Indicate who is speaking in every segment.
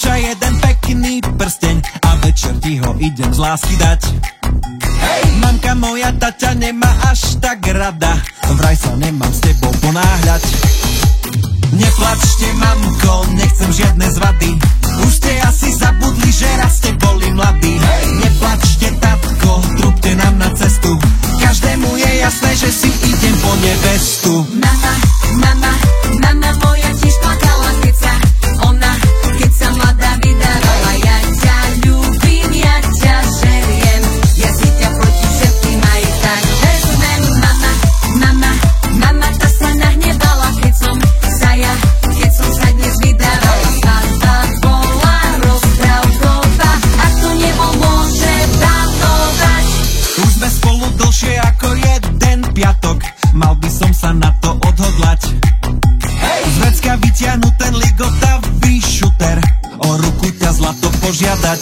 Speaker 1: dievča jeden pekný prsteň a večer ti ho idem z lásky dať. Mamka moja taťa nemá až tak rada, vraj sa nemám s tebou ponáhľať. Neplačte, mamko, nechcem žiadne zvady, už ste asi zabudli, že raz ste boli mladí. Neplačte, tatko, trúbte nám na cestu, každému je jasné, že si idem po nevestu.
Speaker 2: Mama moja tiež plakala, keď sa mladá vydávala. Ja ťa ľúbim, ja ťa žeriem, ja si ťa proti všetkým aj tak vezmem. Mama ta sa nahnevala, keď som sa dnes vydávala. Svadba bola rozprávková a to nebo môže datovať.
Speaker 1: Už sme spolu dlhšie ako jeden piatok, mal by som sa na to odhodlať. Z vrecka vytiahnuť ten ligotavý šuter, o ruku ťa zlato požiadať.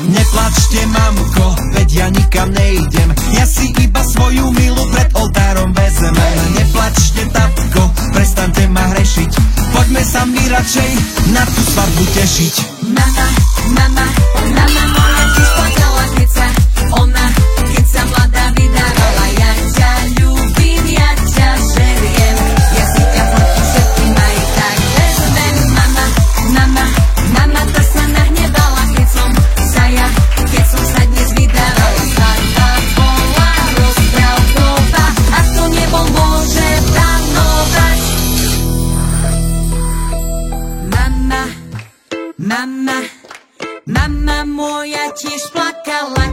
Speaker 1: Neplačte, mamko, veď ja nikam neidem, ja si iba svoju milu pred oltárom vezmem. Neplačte, tatko, prestaňte ma hrešiť, poďme sa mi radšej na tú svadbu tešiť.
Speaker 2: Mama moja tiež plakala, keď sa mladá vydávala. Ja ťa ľúbim, ja ťa žeriem, ja si ťa proti všetkým aj tak vezmem. Mama ta sa nahnevala, keď som sa dnes vydávala. Svadba bola rozprávková a to nebo môže danovať. Mama moja tiež plakala,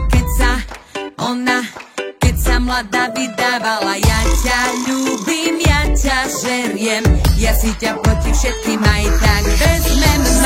Speaker 2: keď sa mladá vydávala. Ja ťa ľúbim, ja ťa žeriem, ja si ťa proti všetkým aj tak vezmem.